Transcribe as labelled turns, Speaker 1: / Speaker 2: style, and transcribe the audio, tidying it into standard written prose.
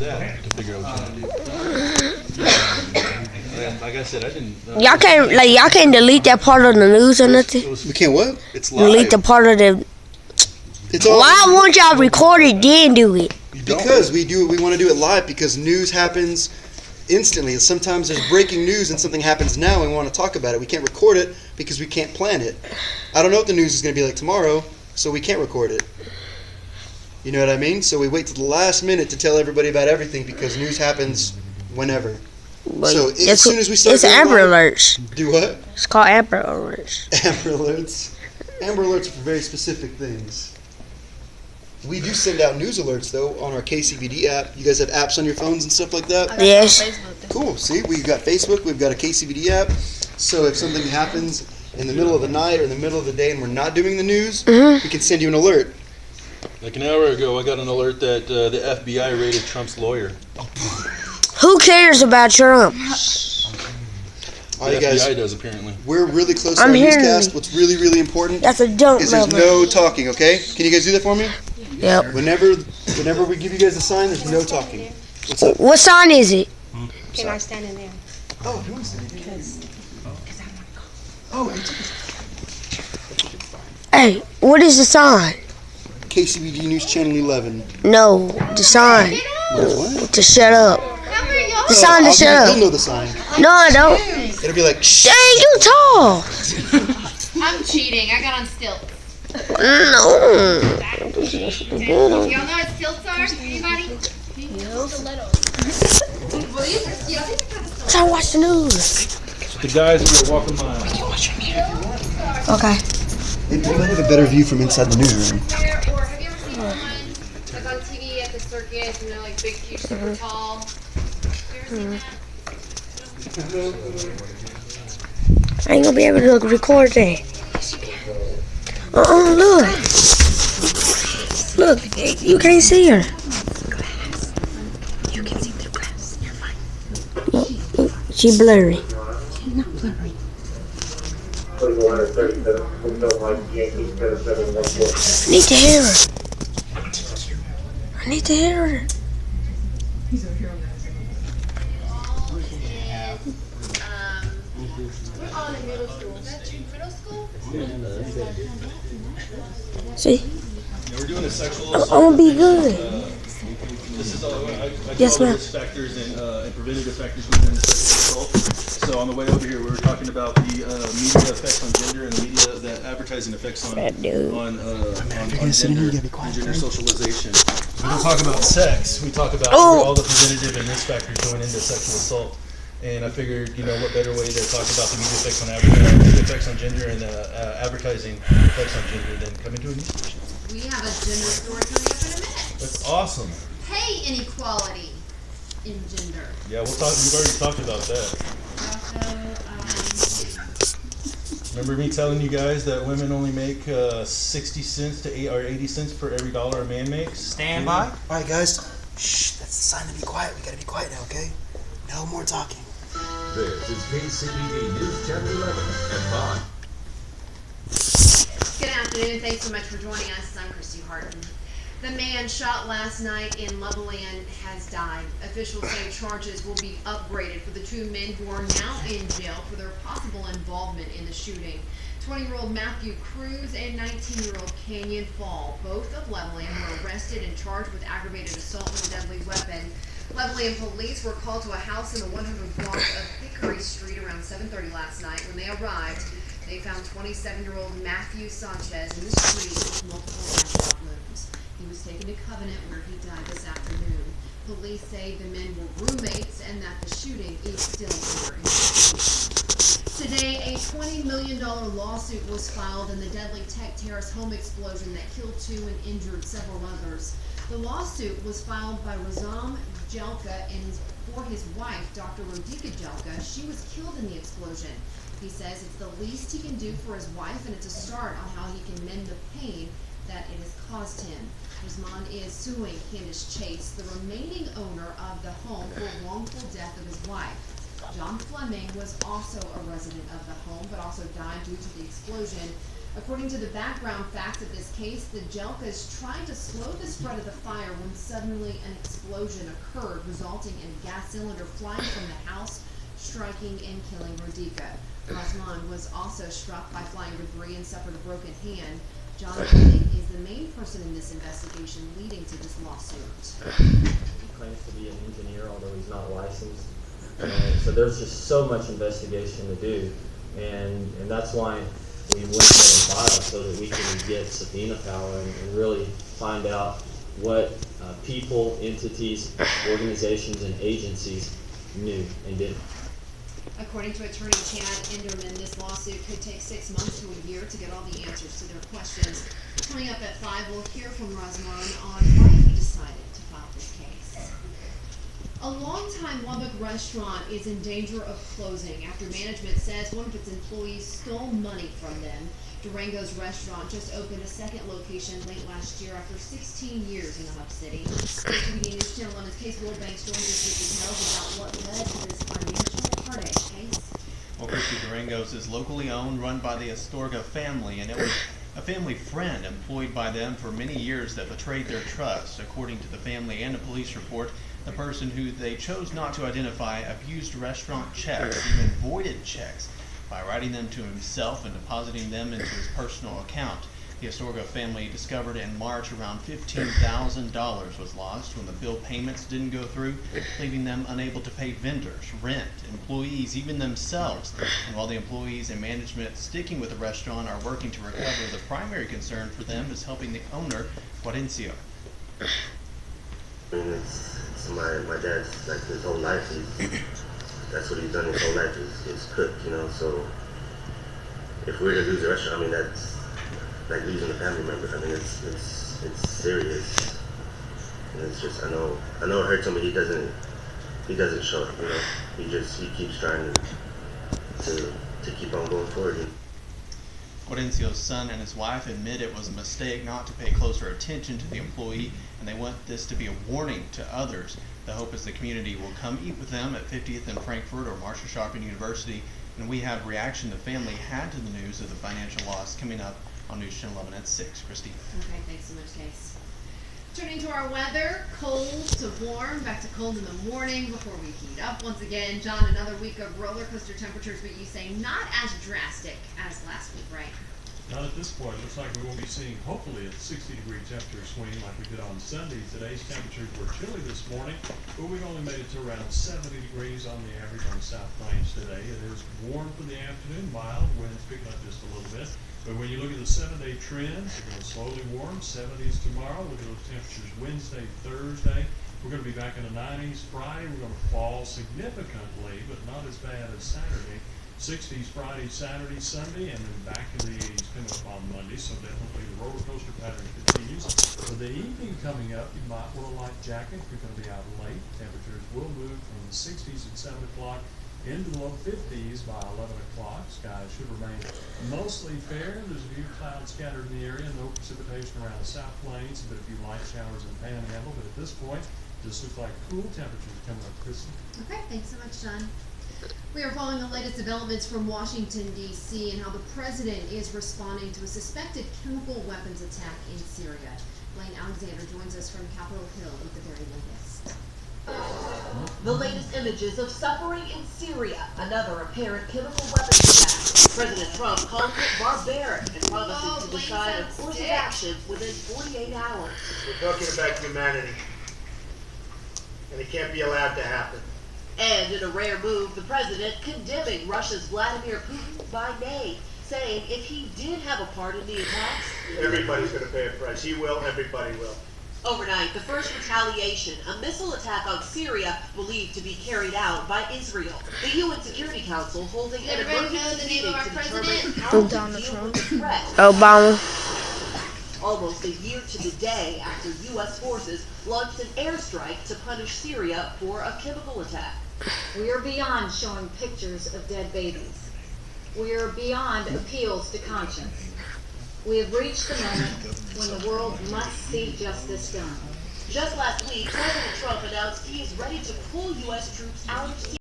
Speaker 1: that to figure out what to do. Like I said, I didn't.
Speaker 2: Y'all can't delete that part of the news or nothing.
Speaker 3: We can't what?
Speaker 1: It's live.
Speaker 2: Delete the part of the.
Speaker 3: It's all
Speaker 2: Why won't y'all record it then do it?
Speaker 3: because we want to do it live because news happens instantly. Sometimes there's breaking news and something happens now and we want to talk about it. We can't record it because we can't plan it. I don't know what the news is going to be like tomorrow, so we can't record it. You know what I mean? So we wait till the last minute to tell everybody about everything because news happens whenever. So as soon as we start
Speaker 2: it's Amber Alerts.
Speaker 3: Do what?
Speaker 2: It's called Amber Alerts.
Speaker 3: Amber Alerts. Amber Alerts are for very specific things. We do send out news alerts, though, on our KCVD app. You guys have apps on your phones and stuff like that?
Speaker 2: Yes.
Speaker 3: Cool. See, we've got Facebook. We've got a KCVD app. So if something happens in the middle of the night or in the middle of the day and we're not doing the news, we can send you an alert.
Speaker 1: Like an hour ago, I got an alert that the FBI raided Trump's lawyer.
Speaker 2: Who cares about Trump?
Speaker 3: All
Speaker 1: The
Speaker 3: right, guys.
Speaker 1: FBI does, apparently.
Speaker 3: We're really close to
Speaker 2: I'm
Speaker 3: our
Speaker 2: hearing
Speaker 3: newscast.
Speaker 2: you.
Speaker 3: What's really, really important
Speaker 2: That's a dump
Speaker 3: is there's
Speaker 2: level.
Speaker 3: no talking, okay? Can you guys do that for me?
Speaker 2: Yep.
Speaker 3: Whenever we give you guys a sign, there's no talking. What's up?
Speaker 2: What sign is it?
Speaker 4: Can I stand in there?
Speaker 3: Oh, who wants to do that? Oh, it's
Speaker 2: Hey, what is the sign?
Speaker 3: KCVD News Channel 11.
Speaker 2: No, the sign
Speaker 3: What?
Speaker 2: to shut up. The sign to shut
Speaker 3: You'll
Speaker 2: up.
Speaker 3: know the sign.
Speaker 2: No, I don't.
Speaker 3: It'll be like, shh.
Speaker 2: Dang, you tall.
Speaker 4: I'm cheating. I got on stilts.
Speaker 2: No.
Speaker 4: Y'all know what stilts are? Anybody? Well, these are, these are kind of stilts.
Speaker 2: So watch the news.
Speaker 1: The guys were walking by.
Speaker 2: Okay.
Speaker 3: We might have a better view from inside the newsroom.
Speaker 4: Or have you ever seen one like on TV at the circus and they're like big, huge, super tall? You ever seen that?
Speaker 2: I ain't gonna be able to record that. Look. Look, you can't see her.
Speaker 4: You can see through glass. You're fine.
Speaker 2: She blurry.
Speaker 4: She's not blurry.
Speaker 2: I need to hear her. I need to hear her.
Speaker 4: We're all in middle school. That's middle school?
Speaker 2: See,
Speaker 1: Yeah, we're doing a sexual
Speaker 2: I'm
Speaker 1: assault.
Speaker 2: gonna be good.
Speaker 1: This is all, I
Speaker 2: Yes,
Speaker 1: do all
Speaker 2: ma'am.
Speaker 1: the risk factors and preventative factors within sexual assault. So on the way over here, we were talking about the media effects on gender and the media, the advertising effects on
Speaker 2: Bad dude.
Speaker 1: on
Speaker 3: sit in here,
Speaker 1: gender,
Speaker 3: you gotta be quiet.
Speaker 1: and gender socialization. We don't talk about sex. We talk about
Speaker 2: Oh.
Speaker 1: all the preventative and risk factors going into sexual assault. And I figured, what better way to talk about the media effects on media effects on gender and advertising effects on gender than coming to a news station.
Speaker 4: We have a gender story coming up in a minute.
Speaker 1: That's awesome.
Speaker 4: Pay inequality in gender.
Speaker 1: Yeah, we've already talked about that. Remember me telling you guys that women only make 60 cents to 80 cents for every dollar a man makes?
Speaker 5: Stand by.
Speaker 3: All right, guys. Shh, that's the sign to be quiet. We gotta be quiet now, okay? No more talking.
Speaker 6: This is KCBD News Channel 11 and 5.
Speaker 4: Good afternoon. Thanks so much for joining us. I'm Christy Harden. The man shot last night in Loveland has died. Officials say charges will be upgraded for the two men who are now in jail for their possible involvement in the shooting. 20-year-old Matthew Cruz and 19-year-old Canyon Fall, both of Loveland, were arrested and charged with aggravated assault with a deadly weapon. Loveland police were called to a house in the 100th block of Hickory Street around 7:30 last night. When they arrived, they found 27-year-old Matthew Sanchez in the street with multiple gunshot wounds. He was taken to Covenant where he died this afternoon. Police say the men were roommates and that the shooting is still under investigation. Today, a $20 million lawsuit was filed in the deadly Tech Terrace home explosion that killed 2 and injured several others. The lawsuit was filed by Razam Jelka and for his wife, Dr. Rodika Jelka. She was killed in the explosion. He says it's the least he can do for his wife, and it's a start on how he can mend the pain that it has caused him. Razman is suing Candace Chase, the remaining owner of the home, for wrongful death of his wife. John Fleming was also a resident of the home, but also died due to the explosion. According to the background facts of this case, the Jelkas tried to slow the spread of the fire when suddenly an explosion occurred, resulting in a gas cylinder flying from the house, striking and killing Rodica. Rosman was also struck by flying debris and suffered a broken hand. John Golding is the main person in this investigation leading to this lawsuit.
Speaker 5: He claims to be an engineer, although he's not licensed. So there's just so much investigation to do, and that's why we went ahead and filed, so that we can get subpoena power and really find out what people, entities, organizations, and agencies knew and didn't.
Speaker 4: According to attorney Chad Enderman, this lawsuit could take 6 months to a year to get all the answers to their questions. Coming up at 5, we'll hear from Rosman on why he decided to file this case. A longtime Lubbock restaurant is in danger of closing after management says one of its employees stole money from them. Durango's restaurant just opened a second location late last year after 16 years in the Hub City. KTVD News Channel 11's Case Wilbanks joins us with details about what led to this financial heartache. Case?
Speaker 7: Well, Christy, Durango's is locally owned, run by the Astorga family, and it was a family friend employed by them for many years that betrayed their trust. According to the family and a police report, the person who they chose not to identify abused restaurant checks, even voided checks, by writing them to himself and depositing them into his personal account. The Astorga family discovered in March around $15,000 was lost when the bill payments didn't go through, leaving them unable to pay vendors, rent, employees, even themselves. And while the employees and management sticking with the restaurant are working to recover, the primary concern for them is helping the owner, Guarencio.
Speaker 8: I mean, it's my dad's, like, his whole life, that's what he's done his whole life, is cook, you know, so if we were to lose the restaurant, I mean, that's like losing a family member. I mean, it's serious, and it's just, I know it hurts him, but he doesn't show it, you know, he keeps trying to keep on going forward.
Speaker 7: Guarencio's son and his wife admit it was a mistake not to pay closer attention to the employee, and they want this to be a warning to others. The hope is the community will come eat with them at 50th and Frankfurt or Marshall Sharpen University, and we have reaction the family had to the news of the financial loss coming up on News Channel 11 at 6. Christy.
Speaker 4: Okay, thanks so much, Case. Turning to our weather, cold to warm, back to cold in the morning before we heat up once again. John, another week of roller coaster temperatures, but you say not as drastic as last week, right?
Speaker 9: Not at this point. It looks like we won't be seeing, hopefully, a 60-degree temperature swing like we did on Sunday. Today's temperatures were chilly this morning, but we've only made it to around 70 degrees on the average on the South Plains today. It is warm for the afternoon, mild, winds picking up just a little bit. But when you look at the 7-day trends, they're going to slowly warm. 70s tomorrow. Look at those temperatures Wednesday, Thursday. We're going to be back in the 90s. Friday, we're going to fall significantly, but not as bad as Saturday. 60s Friday, Saturday, Sunday, and then back in the 80s coming up on Monday. So definitely the roller coaster pattern continues. For the evening coming up, you might wear a light jacket. You're going to be out late. Temperatures will move from the 60s at 7 o'clock into the low 50s by 11 o'clock. Skies should remain mostly fair. There's a few clouds scattered in the area. No precipitation around the South Plains, but a few light showers in the Panhandle. But at this point, this looks like cool temperatures coming up, Kristen.
Speaker 4: Okay, thanks so much, John. We are following the latest developments from Washington, D.C. and how the president is responding to a suspected chemical weapons attack in Syria. Blaine Alexander joins us from Capitol Hill with the very latest.
Speaker 10: The latest images of suffering in Syria, another apparent chemical weapons attack. President Trump calls it barbaric and promises to decide a course of action within 48 hours.
Speaker 11: We're talking about humanity, and it can't be allowed to happen.
Speaker 10: And in a rare move, the president condemning Russia's Vladimir Putin by name, saying if he did have a part in the attacks,
Speaker 11: everybody's going to pay a price. He will, everybody will.
Speaker 10: Overnight, the first retaliation, a missile attack on Syria believed to be carried out by Israel. The UN Security Council holding an emergency meeting to determine how to deal with the threat.
Speaker 2: Obama.
Speaker 10: Almost a year to the day after U.S. forces launched an airstrike to punish Syria for a chemical attack.
Speaker 12: We are beyond showing pictures of dead babies. We are beyond appeals to conscience. We have reached the moment when the world must see justice done.
Speaker 10: Just last week, President Trump announced he is ready to pull U.S. troops out of Syria.